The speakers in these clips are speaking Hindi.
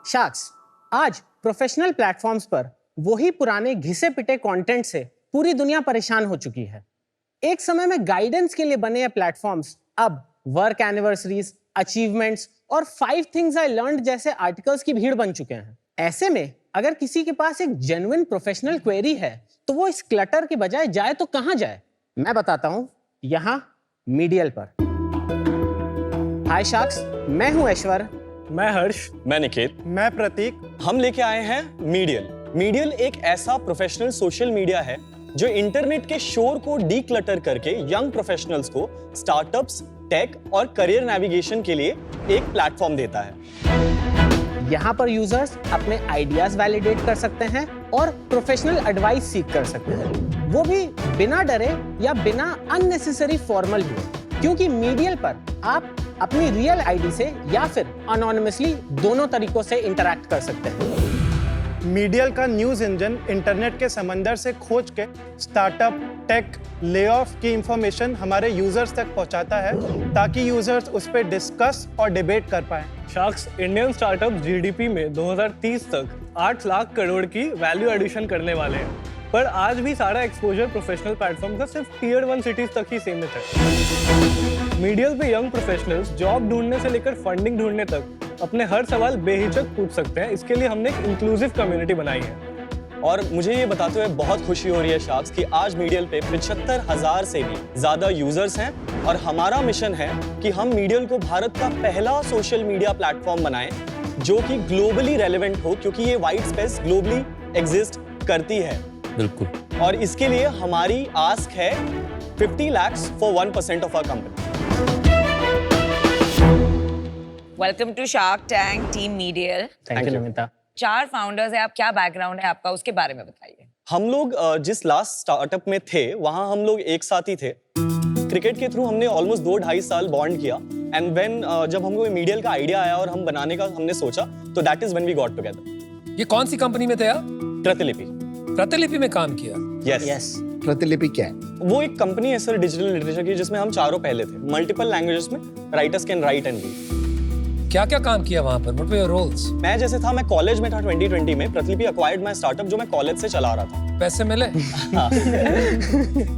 शार्क्स, आज प्रोफेशनल प्लेटफॉर्म्स पर वही पुराने घिसे पिटे कंटेंट से पूरी दुनिया परेशान हो चुकी है। एक समय में गाइडेंस के लिए बने ये प्लेटफॉर्म्स अब वर्क एनिवर्सरीज, अचीवमेंट्स और 5 थिंग्स आई लर्नड जैसे आर्टिकल्स की भीड़ बन चुके हैं। ऐसे में अगर किसी के पास एक जेन्युइन प्रोफेशनल क्वेरी है तो वो इस क्लटर के बजाय जाए तो कहां जाए? मैं बताता हूं, यहां मीडियल पर। हाय शार्क्स, मैं हूं ऐश्वर। मैं हर्ष। मैं निकेत। मैं प्रतीक। हम लेके आए हैं मीडियल। मीडियल एक ऐसा प्रोफेशनल सोशल मीडिया है जो इंटरनेट के शोर को डीक्लटर करके यंग प्रोफेशनल्स को स्टार्टअप्स, टेक और करियर नेविगेशन के लिए एक प्लेटफॉर्म देता है। यहाँ पर यूजर्स अपने आइडियाज वैलिडेट कर सकते हैं और प्रोफेशनल एडवाइस सीख कर सकते हैं, वो भी बिना डरे या बिना अननेसेसरी फॉर्मल हुए, क्योंकि मीडियल पर आप अपनी रियल आईडी से या फिर अनोनिमसली दोनों तरीकों से इंटरैक्ट कर सकते हैं। मीडियल का न्यूज इंजन इंटरनेट के समंदर से खोज के स्टार्टअप, टेक, लेऑफ की इंफॉर्मेशन हमारे यूजर्स तक पहुंचाता है ताकि यूजर्स उस पर डिस्कस और डिबेट कर पाएं। शार्क्स इंडियन स्टार्टअप जीडीपी में 2030 तक 8 लाख करोड़ की वैल्यू एडिशन करने वाले हैं, पर आज भी सारा एक्सपोजर प्रोफेशनल प्लेटफॉर्म का सिर्फ टियर 1 सिटीज तक ही सीमित है। मीडियल पे यंग प्रोफेशनल्स जॉब ढूंढने से लेकर फंडिंग ढूंढने तक अपने हर सवाल बेहिचक पूछ सकते हैं। इसके लिए हमने एक इंक्लूसिव कम्युनिटी बनाई है। और मुझे ये बताते हुए बहुत खुशी हो रही है शार्क्स कि आज मीडियल पे 75,000 से भी ज्यादा यूजर्स हैं और हमारा मिशन है कि हम मीडियल को भारत का पहला सोशल मीडिया प्लेटफॉर्म बनाएं जो कि ग्लोबली रेलेवेंट हो, क्योंकि ये वाइड स्पेस ग्लोबली एग्जिस्ट करती है। बिल्कुल। और इसके लिए हमारी आस्क है 50 lakhs for 1% of our company। Welcome to Shark Tank team Medial. Thank you Namita. 4 founders है आप, क्या बैकग्राउंड है आपका, उसके बारे में बताइए। हम लोग जिस लास्ट स्टार्टअप में थे वहां हम लोग एक साथ ही थे। क्रिकेट के थ्रू हमने ऑलमोस्ट 2-2.5 साल बॉन्ड किया एंड व्हेन जब हमको मीडियल का आइडिया आया और हम बनाने का हमने सोचा तो that is when we got together. ये कौन सी कंपनी में थे आप? प्रतिलिपि। प्रतिलिपि में काम किया? यस। प्रतिलिपि क्या है? वो एक कंपनी है सर डिजिटल लिटरेचर की, जिसमें हम चारों पहले थे। मल्टीपल लैंग्वेजेस में writers can write and read. क्या क्या काम किया वहां पर? What were your roles? मैं जैसे था, मैं कॉलेज में था 2020 में। प्रतिलिपि एक्वायर्ड माय स्टार्टअप जो मैं कॉलेज से चला रहा था। पैसे मिले?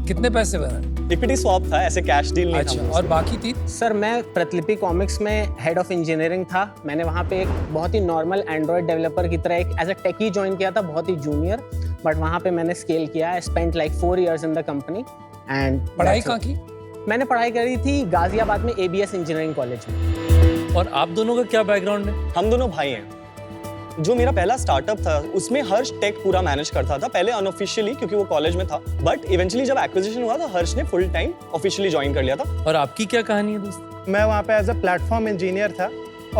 कितने पैसे बने? इक्विटी स्वैप था, ऐसे कैश डील नहीं था। अच्छा, और बाकी थी? सर, मैं प्रतिलिपि कॉमिक्स में हेड ऑफ इंजीनियरिंग था। मैंने वहाँ पे एक बहुत ही नॉर्मल एंड्रॉइड डेवलपर की तरह एक एज अ टेकी ज्वाइन किया था, बहुत ही जूनियर, बट वहाँ पे मैंने स्केल किया। I spent like 4 years in the company. And पढ़ाई कहाँ की? मैंने पढ़ाई करी थी गाजियाबाद में ABS इंजीनियरिंग कॉलेज में। और आप दोनों का क्या बैकग्राउंड है? हम दोनों भाई हैं। जो मेरा पहला स्टार्टअप था उसमें हर्ष टेक पूरा मैनेज करता था, पहले अनऑफिशियली क्योंकि वो कॉलेज में था, बट इवेंचुअली जब एक्विजिशन हुआ तो हर्ष ने फुल टाइम ऑफिशियली ज्वाइन कर लिया था। और आपकी क्या कहानी है दोस्त? मैं वहाँ पे एज अ प्लेटफॉर्म इंजीनियर था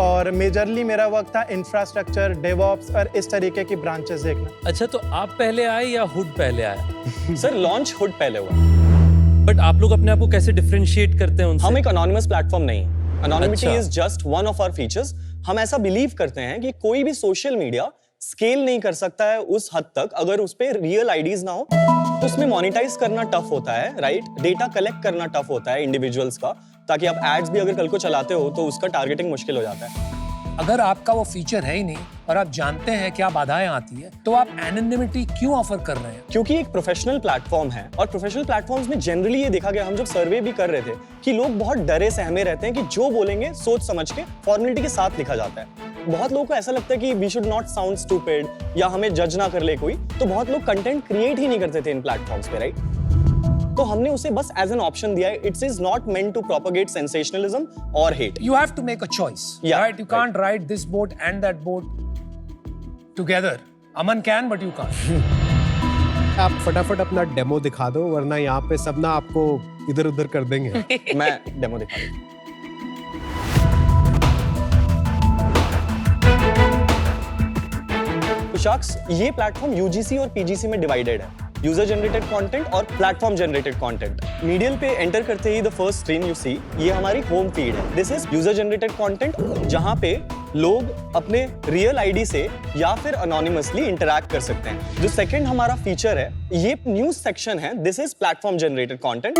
और मेजरली मेरा वर्क था इंफ्रास्ट्रक्चर, डेवऑप्स और इस तरीके की ब्रांचेस देखना। अच्छा, तो आप पहले आए या हुड पहले आया? सर लॉन्च हुड पहले हुआ। बट आप लोग अपने आप को कैसे डिफरेंशिएट करते हैं उनसे? हम एक अनोनिमस प्लेटफॉर्म नहीं है। Anonymity अच्छा। is just one of our features। हम ऐसा बिलीव करते हैं कि कोई भी सोशल मीडिया स्केल नहीं कर सकता है उस हद तक अगर उस पे रियल आईडीज ना हो। तो उसमें मोनेटाइज करना टफ होता है, राइट? डेटा कलेक्ट करना टफ होता है इंडिविजुअल्स का, ताकि आप एड्स भी अगर कल को चलाते हो तो उसका टारगेटिंग मुश्किल हो जाता है। अगर आपका वो फीचर है ही नहीं और आप जानते हैं क्या बाधाएं आती है, तो आप एनोनिमिटी क्यों ऑफर कर रहे हैं? क्योंकि एक प्रोफेशनल प्लेटफॉर्म है और प्रोफेशनल प्लेटफॉर्म्स में जनरली ये देखा गया, हम जब सर्वे भी कर रहे थे, कि लोग बहुत डरे सहमे रहते हैं कि जो बोलेंगे सोच समझ के फॉर्मेलिटी के साथ लिखा जाता है। बहुत लोगों को ऐसा लगता है कि we should not sound stupid या हमें जज ना कर ले कोई, तो बहुत लोग कंटेंट क्रिएट ही नहीं करते थे इन प्लेटफॉर्म्स पे, राइट? तो हमने उसे बस एज एन ऑप्शन दिया है। It's is not meant to propagate sensationalism और hate. You have to make a choice, Yeah, right? You can't ride this boat and that boat together. Aman can, but you can't. आप फटाफट अपना डेमो दिखा दो, वरना यहाँ पे सब ना आपको इधर उधर कर देंगे। मैं डेमो दिखा दूं। तो शार्क्स, ये प्लेटफॉर्म UGC और PGC में डिवाइडेड है। यूजर जनरेटेड कंटेंट और प्लेटफॉर्म जनरेटेड कंटेंट। मीडियल पे एंटर करते ही the first screen you see, ये हमारी होम फीड है। This is user generated content, जहां पे लोग अपने रियल आईडी से या फिर अनोनिमसली इंटरैक्ट कर सकते हैं। जो सेकंड हमारा फीचर है, ये न्यूज सेक्शन है। This is platform generated content,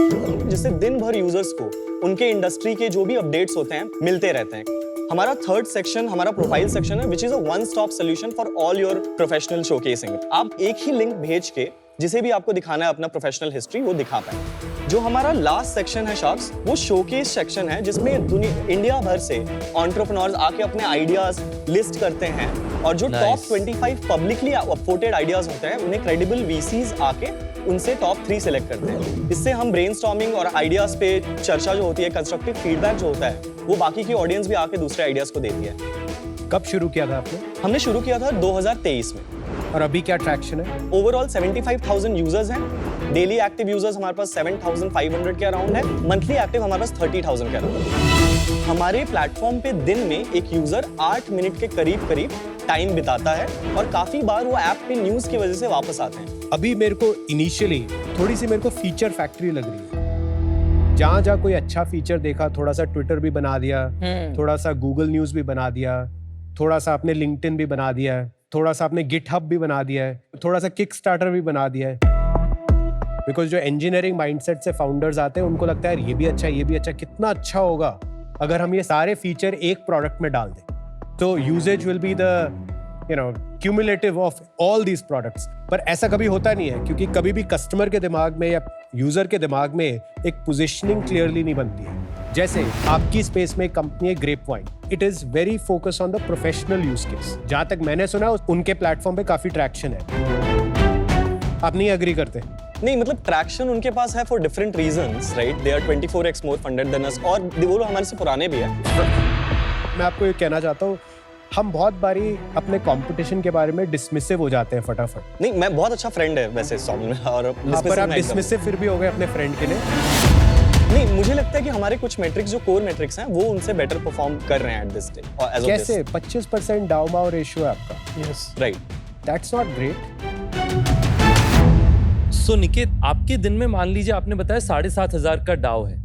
जिससे दिन भर यूजर्स को उनके इंडस्ट्री के जो भी अपडेट्स होते हैं मिलते रहते हैं। हमारा थर्ड सेक्शन हमारा प्रोफाइल सेक्शन है, which is a one stop solution for all your professional showcasing. आप एक ही लिंक भेज के जिसे भी आपको दिखाना है अपना प्रोफेशनल हिस्ट्री वो दिखा पाए। जो हमारा लास्ट सेक्शन है शार्क्स, वो शोकेस सेक्शन है जिसमें इंडिया भर से एंटरप्रेन्योर्स आके अपने आइडियाज लिस्ट करते हैं और जो टॉप 25 पब्लिकली अपवोटेड आइडियाज होते हैं उन्हें क्रेडिबल वीसीज आके उनसे टॉप 3 सिलेक्ट करते हैं। इससे हम ब्रेनस्टॉर्मिंग और आइडियाज पे चर्चा जो होती है, कंस्ट्रक्टिव फीडबैक जो होता है, वो बाकी की ऑडियंस भी आके दूसरे आइडियाज को देती है। कब शुरू किया था आपने हमने शुरू किया था 2023 में। और अभी क्या ट्रैक्शन है? ओवरऑल 75,000 यूजर्स हैं। डेली एक्टिव यूजर्स हमारे पास 7,500 के अराउंड है। मंथली एक्टिव हमारे पास 30,000 के अराउंड है। हमारे प्लेटफॉर्म पे दिन में एक यूजर 8 मिनट के करीब टाइम बिताता है और काफी बार वो ऐप पे न्यूज की वजह से वापस आते हैं। अभी मेरे को इनिशियली थोड़ी सी मेरे को फीचर फैक्ट्री लग रही है। जहाँ कोई अच्छा फीचर देखा, थोड़ा सा ट्विटर भी बना दिया, थोड़ा सा गूगल न्यूज भी बना दिया, थोड़ा सा आपने लिंक्डइन भी बना दिया है, थोड़ा सा आपने गिटहब भी बना दिया है, थोड़ा सा किकस्टार्टर भी बना दिया है। बिकॉज जो इंजीनियरिंग माइंडसेट से फाउंडर्स आते हैं उनको लगता है ये भी अच्छा, ये भी अच्छा, कितना अच्छा होगा अगर हम ये सारे फीचर एक प्रोडक्ट में डाल दें। तो usage will be the cumulative of all these products. पर ऐसा कभी होता नहीं है क्योंकि कभी भी कस्टमर के दिमाग में या यूजर के दिमाग में एक पोजिशनिंग क्लियरली नहीं बनती है। जैसे आपकी स्पेस में कंपनी है grapevine, it is very focus on the professional use case. जहां तक मैंने सुना उनके प्लेटफॉर्म पे काफी ट्रैक्शन है। आप नहीं एग्री करते? नहीं, मतलब ट्रैक्शन उनके पास है for different reasons, right? They are 24x more funded than us और वो लोग हमारे से पुराने भी हैं। मैं आपको ये कहना चाहता हूँ, हम बहुत बारी अपने कंपटीशन के बारे में डिसमिसिव हो जाते हैं फटाफट। नहीं, मैं बहुत अच्छा फ्रेंड है वैसे सॉन्ग में और पर आप डिसमिसिव फिर भी हो गए अपने फ्रेंड के लिए। नहीं, मुझे लगता है कि हमारे कुछ मैट्रिक्स जो कोर मैट्रिक्स हैं वो उनसे बेटर परफॉर्म कर रहे हैं एट दिस डे। कैसे? 25% डाउ माउ रेशियो है आपका। Yes, right. That's not great. So Niket, आपके दिन में मान लीजिए आपने बताया 7,500 का डाउ है,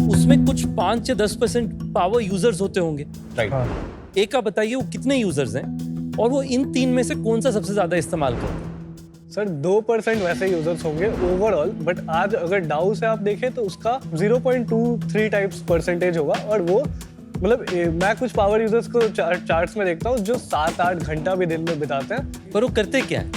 उसमें कुछ 5 या 10% पावर यूजर्स होते होंगे, राइट। एक आप बताइए वो कितने यूजर्स हैं और वो इन 3 में से कौन सा सबसे ज्यादा इस्तेमाल करते हैं? सर 2% वैसे यूजर्स होंगे ओवरऑल, बट आज अगर डाउ से आप देखें तो उसका 0.23 टाइप्स परसेंटेज होगा और वो मतलब मैं कुछ पावर यूजर्स को चार्ट्स में देखता हूँ जो 7-8 घंटा भी दिन में बिताते हैं। पर वो करते क्या है?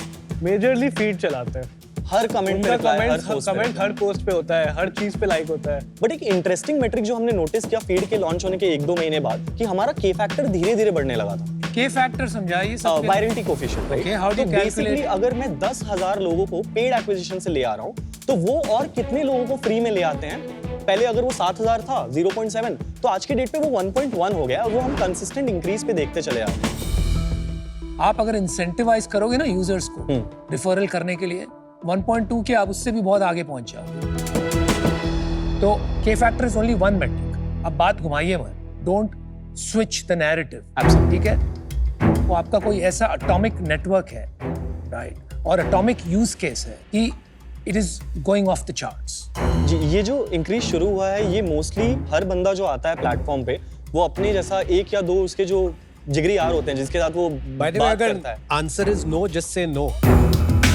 मेजरली फीड चलाते हैं। हर कमेंट पे कमेंट हर पोस्ट पे होता है, हर चीज पे लाइक होता है। बट एक इंटरेस्टिंग मैट्रिक जो हमने नोटिस किया फीड के लॉन्च होने के 1-2 महीने बाद कि हमारा के फैक्टर धीरे-धीरे बढ़ने लगा था। के फैक्टर समझाइए सब। Virality coefficient, right? Okay, how do you basically calculate? अगर मैं 10,000 लोगों को पेड एक्विजिशन से ले आ रहा हूँ तो वो और कितने लोगों को फ्री में ले आते हैं? पहले अगर वो 7,000 था 0.7, तो आज के डेट पे वो 1.1 हो गया और वो हम कंसिस्टेंट इंक्रीज पे देखते चले आ रहे हैं। आप अगर इंसेंटिवाइज करोगे ना यूजर्स को रिफरल करने के लिए 1.2 के आप उससे भी बहुत आगे पहुंच जाओगे। तो K factor is only one metric. अब बात घुमाइए मत, डोंट स्विच द नैरेटिव, ठीक है? वो आपका कोई ऐसा एटॉमिक नेटवर्क है, राइट, और एटॉमिक यूज केस है कि it is going off the charts. जी, ये जो इंक्रीज शुरू हुआ है ये मोस्टली हर बंदा जो आता है प्लेटफॉर्म पे वो अपने जैसा 1 या 2 उसके जो जिगरी यार होते हैं जिसके साथ वो बात करता है। Answer is no, just say no.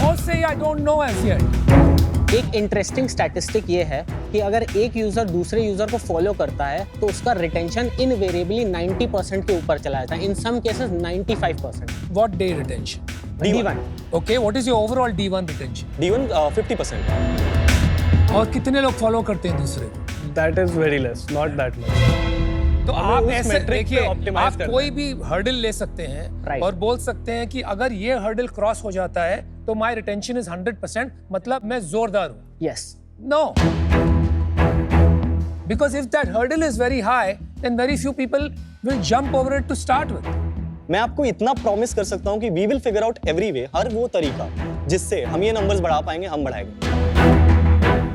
और say I don't know as yet. एक इंटरेस्टिंग स्टैटिस्टिक ये है कि अगर एक यूजर दूसरे यूजर को फॉलो करता है तो उसका रिटेंशन इनवेरिएबली 90% के ऊपर चला जाता है, in some cases 95%। What day retention? D1। Okay, what is your overall D1 retention? D1 50%। और कितने लोग फॉलो करते हैं दूसरे को? That is very less, not that much. तो हमें आप उस ऐसे metric पे देखिए, optimize आप करना कोई है। भी हर्डल ले सकते हैं Right. और बोल सकते हैं कि अगर ये हर्डल क्रॉस हो जाता है तो माय रिटेंशन इज 100%, मतलब मैं जोरदार हूं। Yes. No. Because if that hurdle is very high, then very few people will jump over it to start with. मैं आपको इतना प्रॉमिस कर सकता हूँ कि we will figure out every way, हर वो तरीका जिससे हम ये नंबर्स बढ़ा पाएंगे, हम बढ़ाएंगे।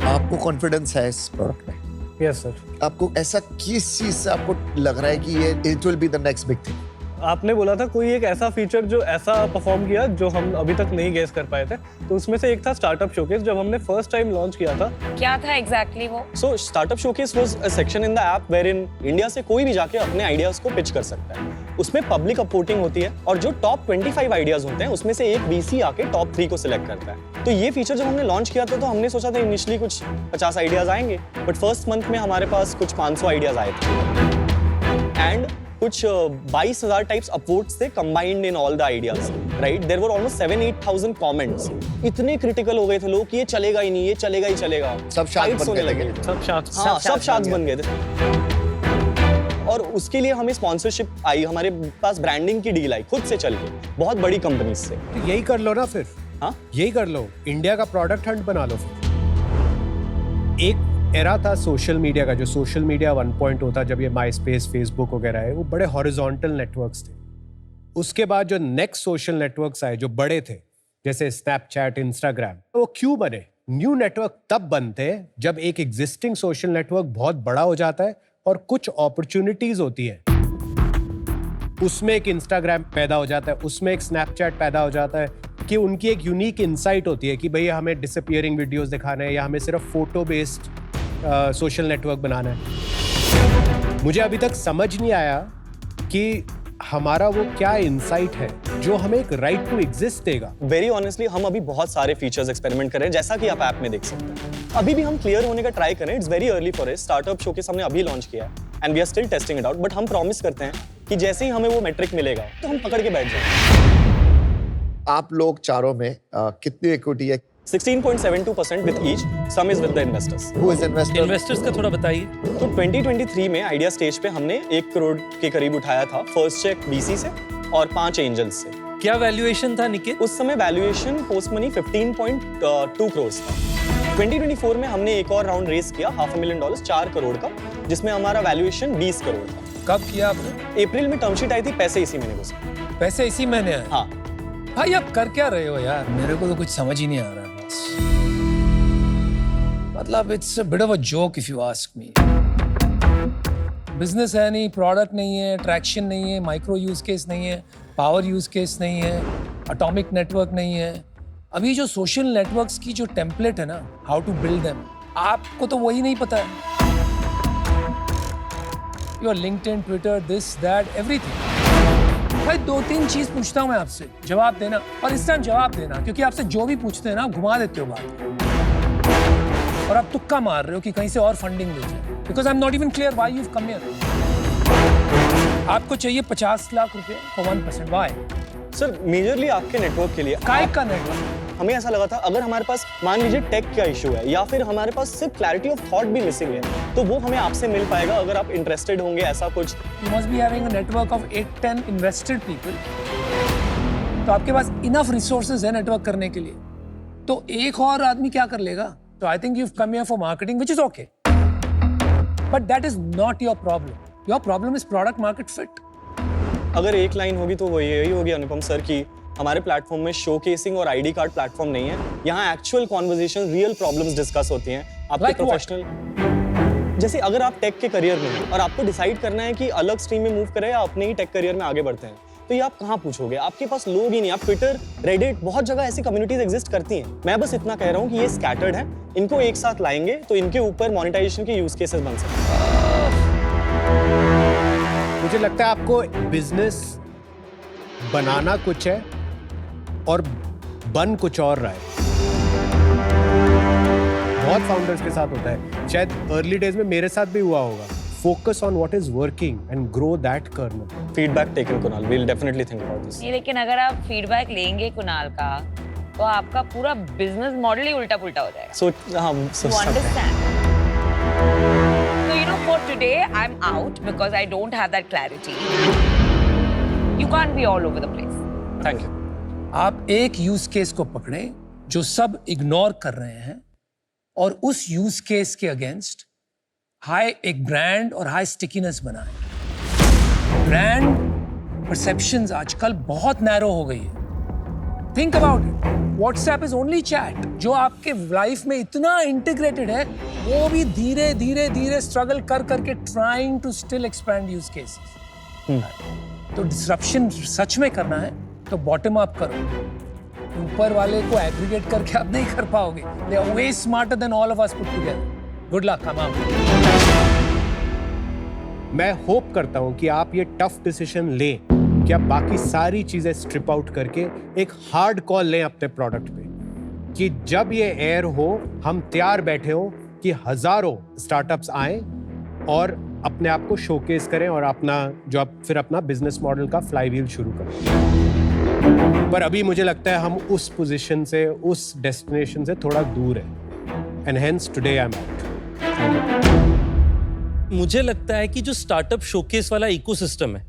आपको कॉन्फिडेंस है इस प्रोडक्ट में? Yes sir. आपको ऐसा किस चीज से आपको लग रहा है कि ये it will be the next big thing? आपने बोला था कोई एक ऐसा फीचर जो ऐसा परफॉर्म किया जो हम अभी तक नहीं गेस कर पाए थे, तो उसमें से एक था स्टार्टअप शोकेस। जब हमने फर्स्ट टाइम लॉन्च किया था, क्या था एग्जैक्टली वो? So startup showcase was a section in the app wherein India से कोई भी जाके अपने आइडियाज को पिच कर सकता है। उसमें पब्लिक अपवोटिंग होती है और जो टॉप 25 आइडियाज होते हैं उसमें से एक वीसी आके टॉप 3 को सिलेक्ट करता है। तो ये फीचर जब हमने लॉन्च किया था तो हमने सोचा था इनिशियली कुछ 50 आइडियाज आएंगे, बट फर्स्ट मंथ में हमारे पास कुछ 500 आइडियाज आए थे। एंड कुछ 22,000 टाइप्स अपवोट्स थे combined in all the ideas, right? There were almost 7-8,000 comments. इतने क्रिटिकल हो गए थे लोग कि ये चलेगा ही नहीं, ये चलेगा ही चलेगा। सब शार्क Fights बन होने गए थे लगे। क्या? सब शार्क्स। हाँ, सब शार्क्स बन गए थे। और उसके लिए हमें स्पॉन्सरशिप आई, हमारे पास ब्रांडिंग की डील आई खुद से चल के, बहुत बड़ी कंपनीज से। तो यही कर लो ना फिर। हाँ, यही कर लो, इंडिया का प्रोडक्ट हंट बना लो फिर। एक एरा था सोशल मीडिया का, जो सोशल मीडिया 1.0 था, जब ये माई स्पेस, फेसबुक वगैरह है, वो बड़े हॉरिजॉन्टल नेटवर्क्स थे। उसके बाद जो नेक्स्ट सोशल नेटवर्क्स आए जो बड़े थे, जैसे स्नैपचैट, इंस्टाग्राम, वो क्यों बने? न्यू नेटवर्क तब बनते हैं जब एक एग्जिस्टिंग सोशल नेटवर्क बहुत बड़ा हो जाता है और कुछ अपॉर्चुनिटीज होती है। उसमें एक इंस्टाग्राम पैदा हो जाता है, उसमें एक स्नैपचैट पैदा हो जाता है कि उनकी एक यूनिक इंसाइट होती है कि भैया हमें डिसअपीयरिंग वीडियोस दिखाना है या हमें सिर्फ फोटो बेस्ड सोशल नेटवर्क बनाना है। मुझे अभी तक समझ नहीं आया कि हमारा वो क्या इंसाइट है जो हमें एक राइट टू एग्जिस्ट देगा। वेरी ऑनेस्टली हम अभी बहुत सारे फीचर्स एक्सपेरिमेंट कर रहे हैं, जैसा कि आप ऐप में देख सकते हैं। अभी भी हम क्लियर होने का ट्राई कर रहे हैं। It's very early for startup showcase हमने अभी लॉन्च किया है and we are still testing it out, but हम प्रॉमिस करते हैं कि जैसे ही हमें वो मेट्रिक मिलेगा तो हम पकड़ के बैठ जाएंगे। आप लोग चारों में कितनी इक्विटी है? 16.72% with each, some is with the investors. Who is investor? Investors का थोड़ा बताइए। तो 2023 में आइडिया स्टेज पे हमने 1 करोड़ के करीब उठाया था, फर्स्ट चेक बीसी से और 5 एंजल्स से। क्या वैल्यूएशन था निखिल? उस समय वैल्यूएशन पोस्ट मनी 15.2 करोड़ था। 2024 में हमने एक और राउंड रेस किया, $500,000, 4 करोड़ का, जिसमें हमारा वैल्यूएशन 20 करोड़ था। कब किया आपने? अप्रैल में टर्म शीट आई थी, पैसे इसी महीने घुसे। पैसे इसी महीने आए? हाँ। भाई आप कर क्या रहे हो यार? मेरे को तो कुछ समझ ही नहीं आ रहा है बस। मतलब it's a bit of a joke if you ask me. Business है नहीं, प्रोडक्ट नहीं है, ट्रैक्शन नहीं है, माइक्रो यूज केस नहीं है, पावर यूज केस नहीं है, एटॉमिक नेटवर्क नहीं है। अभी जो सोशल नेटवर्क्स की जो टेम्पलेट है ना, हाउ टू बिल्ड देम, आपको तो वही नहीं पता है। Your LinkedIn, Twitter, this that everything. भाई 2-3 चीज पूछता हूं मैं आपसे, जवाब देना, और इस टाइम जवाब देना, क्योंकि आपसे जो भी पूछते हैं ना घुमा देते हो बात, और आप तुक्का मार रहे हो कि कहीं से और फंडिंग मिल जाए। Because I am not even clear why you have come here. आपको चाहिए 50 लाख रुपए फॉर 1%, व्हाई? सर मेजरली आपके नेटवर्क के लिए। काय का नेटवर्क? हमें ऐसा लगा था अगर हमारे पास मान लीजिए टेक का इशू है या फिर हमारे पास सिर्फ क्लैरिटी ऑफ थॉट भी मिसिंग है, तो वो हमें आपसे मिल पाएगा अगर आप इंटरेस्टेड होंगे ऐसा कुछ। You must be having a network of 8-10 invested people. तो आपके पास इनफ रिसोर्सेज है नेटवर्क करने के लिए। तो एक और आदमी क्या कर लेगा? तो I think you have come here for marketing, which is okay, but that is not your problem. Your problem is product market fit. अगर एक लाइन होगी तो वो यही होगी अनुपम सर की हमारे प्लेटफॉर्म में शोकेसिंग और आईडी कार्ड प्लेटफॉर्म नहीं है। यहाँ actual conversation, real problems discuss होती हैं। आपके Like प्रोफेशनल, जैसे अगर आप टेक के करियर में हैं और आपको डिसाइड करना है कि अलग स्ट्रीम में मूव करें या अपने ही टेक करियर में आगे बढ़ते हैं, तो ये आप कहाँ पूछोगे? आपके पास लोग ही नहीं। आप ट्विटर, रेडिट, बहुत जगह ऐसी कम्युनिटीज एग्जिस्ट करती हैं। मैं बस इतना कह रहा हूँ कि ये स्कैटर्ड है, इनको एक साथ लाएंगे तो इनके ऊपर मोनेटाइजेशन के यूज केसेस बन सकते हैं। मुझे लगता है आपको बिजनेस बनाना कुछ है और बन कुछ और रहा है। बहुत फाउंडर्स के साथ होता है, शायद अर्ली डेज में मेरे साथ भी हुआ होगा। Focus on what is working and grow that kernel. Feedback taken, Kunal. We'll definitely think about this. नहीं, लेकिन अगर आप फीडबैक लेंगे कुणाल का, तो आपका पूरा बिजनेस मॉडल ही उल्टा पुल्टा हो जाएगा। So हाँ, You understand? So you know, for today I'm out because I don't have that clarity. You can't be all over the place. Thank you. आप एक यूज केस को पकड़े जो सब इग्नोर कर रहे हैं, और उस यूज केस के अगेंस्ट हाई एक ब्रांड और हाई स्टिकीनेस बनाए। ब्रांड परसेप्शंस आजकल बहुत नैरो हो गई है। Think about it. WhatsApp is only chat. जो आपके लाइफ में इतना इंटीग्रेटेड है, वो भी धीरे धीरे धीरे स्ट्रगल कर करके trying to still expand use cases. तो डिसरप्शन सच में करना है तो बॉटम अप करो। ऊपर वाले को एग्रीगेट करके आप नहीं कर पाओगे। They are way smarter than all of us put together. Good luck, come out. मैं होप करता हूं कि आप ये टफ डिसीजन लें कि आप बाकी सारी चीजें स्ट्रिप आउट करके एक हार्ड कॉल लें अपने प्रोडक्ट पे, कि जब ये एयर हो हम तैयार बैठे हो कि हजारों स्टार्टअप्स आएं और अपने आप को शोकेस करें और अपना जो आप फिर अपना बिजनेस मॉडल का फ्लाईव्हील शुरू करें। पर अभी मुझे लगता है हम उस पोजीशन से, उस डेस्टिनेशन से थोड़ा दूर हैं, and hence today I am out. मुझे लगता है कि जो स्टार्टअप शोकेस वाला इकोसिस्टम है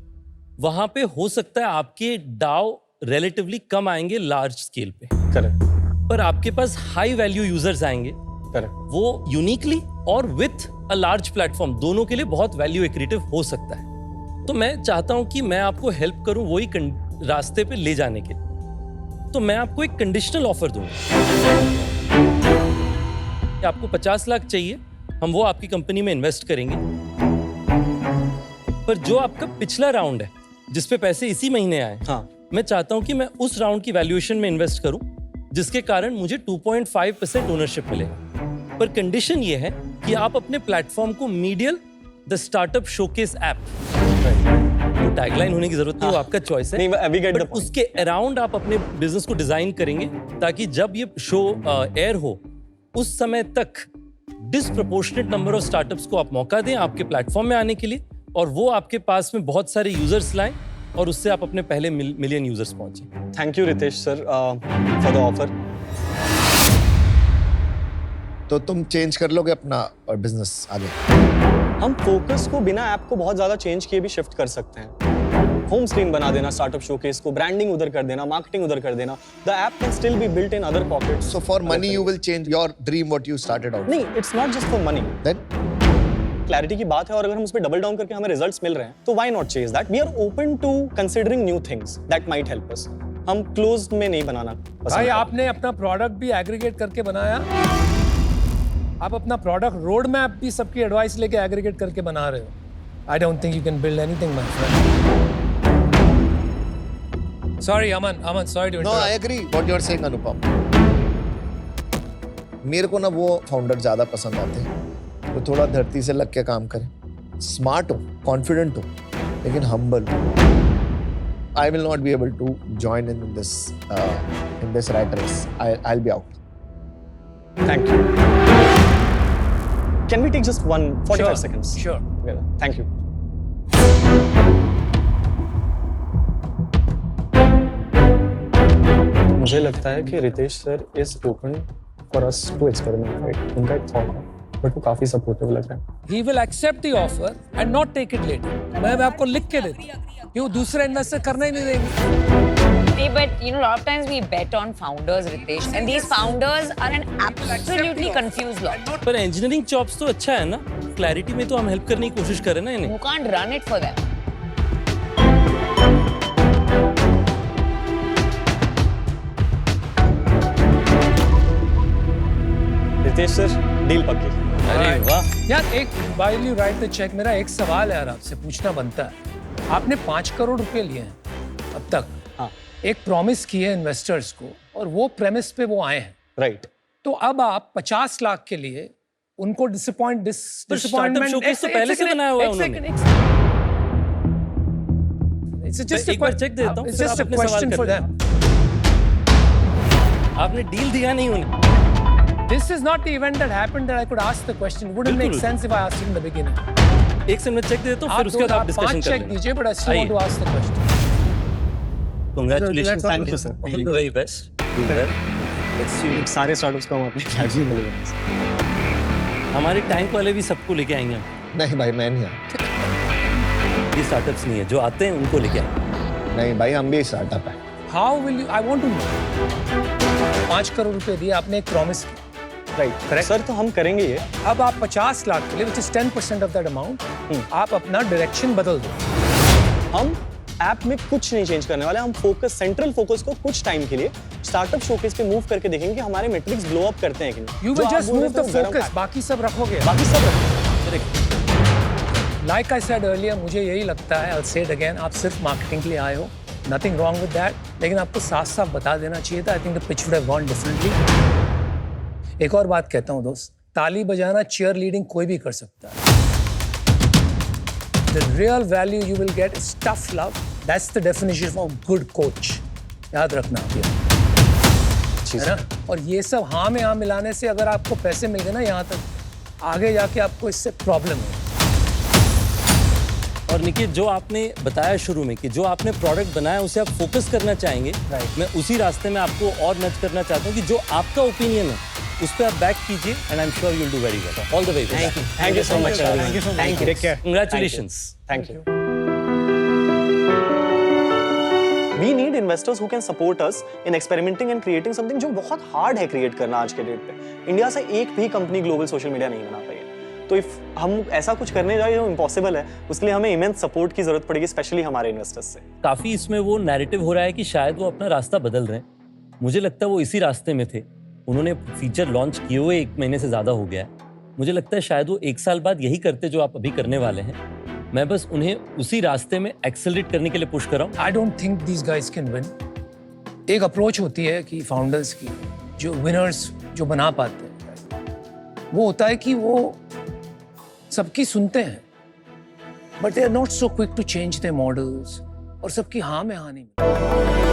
वहां पे हो सकता है आपके डाउ रिलेटिवली कम आएंगे लार्ज स्केल पे, करेक्ट, पर आपके पास हाई वैल्यू यूजर्स आएंगे, करेक्ट, वो यूनिकली और विथ अ लार्ज प्लेटफॉर्म दोनों के लिए बहुत वैल्यू एक्रीटिव हो सकता है। तो मैं चाहता हूं कि मैं आपको हेल्प करूं वही रास्ते पे ले जाने के लिए। तो मैं आपको एक कंडीशनल ऑफर दूंगा। आपको 50 लाख चाहिए, हम वो आपकी कंपनी में इन्वेस्ट करेंगे, पर जो आपका पिछला राउंड है जिसपे पैसे इसी महीने आए, हाँ, मैं चाहता हूं कि मैं उस राउंड की वैल्यूएशन में इन्वेस्ट करूं जिसके कारण मुझे 2.5% ओनरशिप मिलेगा। पर कंडीशन ये है कि आप अपने प्लेटफॉर्म को medial the startup showcase app, वो टैगलाइन होने की जरूरत नहीं, वो आपका चॉइस है, नहीं, we get the but point. उसके अराउंड आप अपने बिजनेस को डिजाइन करेंगे ताकि जब ये शो एयर हो उस समय तक डिसप्रोपोर्शनेट नंबर ऑफ स्टार्टअप्स को आप मौका दें आपके प्लेटफॉर्म में आने के लिए, और वो आपके पास में बहुत सारे यूजर्स लाएं और उससे आप अपने पहले मिलियन यूजर्स पहुंचे। Thank you Ritesh sir for the offer. तो तुम चेंज कर लोगे अपना बिजनेस आगे? हम फोकस को बिना ऐप को बहुत ज्यादा चेंज किए भी शिफ्ट कर सकते हैं। होम स्क्रीन बना देना स्टार्टअप शोकेस को, ब्रांडिंग उधर कर देना, मार्केटिंग उधर कर देना। The app can still be built in other pockets. So for money you will change your dream what you started out. नहीं, it's not just for money. Then clarity की बात है, और अगर हम उस पर डबल डाउन करके हमें रिजल्ट्स मिल रहे हैं तो why not chase that. We are open to considering new things that might help us. हम क्लोज्ड में नहीं बनाना पसंद भाई करते। आपने अपना प्रोडक्ट भी एग्रीगेट करके बनाया, आप अपना प्रोडक्ट रोड मैप भी सबकी एडवाइस लेके एग्रीगेट करके बना रहे हो। I don't think you can build anything my friend. Sorry Aman, sorry to no, I agree what you're saying Anupam. मेरे को ना वो फाउंडर ज्यादा पसंद आते हैं तो थोड़ा धरती से लग के काम करें, स्मार्ट हो, कॉन्फिडेंट हो, लेकिन हम्बल हो। I will not be able to join in this rat race. I'll be out. Thank you. Can we take just 45 Sure, seconds? sure. Yeah, thank you. मुझे लगता है कि Ritesh sir is open for us to experiment, right? उनका एक थॉट है, बट वो काफी सपोर्टिव लग रहा है। He will accept the offer and not take it later. मैं आपको लिख के देता हूँ कि वो दूसरे इन्वेस्टर करना ही नहीं देंगे। See, but you know, a lot of times we bet on founders, Ritesh, and these founders are an absolutely confused lot. पर इंजीनियरिंग जॉब्स तो अच्छा है ना, क्लैरिटी में तो हम हेल्प करने की कोशिश करें ना इन्हें। You can't run it for them. Ritesh sir, deal पक्की। अरे वाह, यार एक while you write the check, मेरा एक सवाल है यार आपसे पूछना बनता है। आपने 5 करोड़ रुपए लिए हैं अब तक, हाँ, एक प्रॉमिस की है इन्वेस्टर्स को और वो प्रेमिस पे वो आए हैं, राइट। तो अब आप 50 लाख के लिए उनको डिसअपॉइंटमेंट startup showcase तो पहले से बनाया हुआ है उन्होंने। एक बार check देता हूँ, It's फिर just आप a अपने सवाल question कर for लेना। them. आपने डील दिया नहीं उन्हें। This is not the event that happened that I could ask the question. Wouldn't make बिल्कुल। sense if I asked it in the beginning. एक से मैं चेक दे देता हूँ, फिर उसके बाद आप आप डिस्कशन 5 कर चेक लेंगे। दीजिए, but I still want to ask the question. Congratulations, Thank you, sir. All the very best. Do well. Let's see. सारे स्टार्टअप्स को हम अपने फ्लैग्स में मिलेंगे। हमारे टैंक वाले भी सबको लेके आएंगे हम। नहीं भाई, मैं नहीं आता। ये स्टार्टअप्स नहीं है, जो आते हैं उनको लेके आएंगे। नहीं भाई, हम भी स्टार्टअप है। How will you? I want to know. 5 crore रुपए दिए आपने, एक प्रॉमिस की, राइट सर, तो हम करेंगे ये। अब आप 50 लाख के लिए, which is 10% of that amount, आप अपना डायरेक्शन बदल दो। हम ऐप में कुछ नहीं चेंज करने वाले। हम फोकस, सेंट्रल फोकस को कुछ टाइम के लिए स्टार्टअप शोकेस पे मूव करके देखेंगे कि हमारे मेट्रिक्स ग्लो अप करते हैं कि नहीं। You जो will आप just बोल रहे move थे the वो गरम focus, पैक। बाकी सब रखोगे। बाकी सब रखें। Like I said earlier, मुझे यही लगता है, I'll say it again, आप सिर्फ मार्केटिंग के लिए आए हो, nothing wrong with that, लेकिन आपको साफ-साफ बता देना चाहिए था। I think the pitch would have gone differently. एक और बात कहता हूँ दोस्त, ताली बजाना, cheer leading कोई भी कर सकता है। The real value you will get is tough love. That's the definition of a good coach. याद रखना आप ये, है ना? और ये सब हाँ में हाँ मिलाने से अगर आपको पैसे मिल गए ना यहाँ तक, आगे जाके आपको इससे प्रॉब्लम है। और निखिल, जो आपने बताया शुरू में कि जो आपने प्रोडक्ट बनाया उसे आप फोकस करना चाहेंगे, मैं उसी रास्ते में आपको और नच करना चाहता हूँ कि जो आपका ओपिनियन है उस पर आप बैक कीजिए and I am sure you will do very well. All the way. Thank you so much. Thank you. Take care. Congratulations. Thank you. We need investors who can support us in experimenting and creating something जो बहुत hard है create करना आज के डेट पे। इंडिया से एक भी कंपनी ग्लोबल सोशल मीडिया नहीं बना पाई है। तो इफ हम ऐसा कुछ करने जाए जो इम्पॉसिबल है, उसके लिए हमें इमेंस सपोर्ट की जरूरत पड़ेगी, स्पेशली हमारे इन्वेस्टर्स से। काफी इसमें वो नैरेटिव हो रहा है कि शायद वो अपना रास्ता बदल रहे हैं। मुझे लगता है वो इसी रास्ते में थे। उन्होंने फीचर लॉन्च किए हुए 1 महीने से ज्यादा हो गया है। मुझे लगता है शायद वो 1 साल बाद यही करते जो आप अभी करने वाले हैं। मैं बस उन्हें उसी रास्ते में एक्सेलरेट करने के लिए पुश कर रहा हूँ। आई don't think these guys can win. एक अप्रोच होती है कि फाउंडर्स की, जो विनर्स जो बना पाते हैं, वो होता है कि वो सबकी सुनते हैं, but they are not so quick to change their models, और सबकी हाँ में हाँ नहीं मिलती।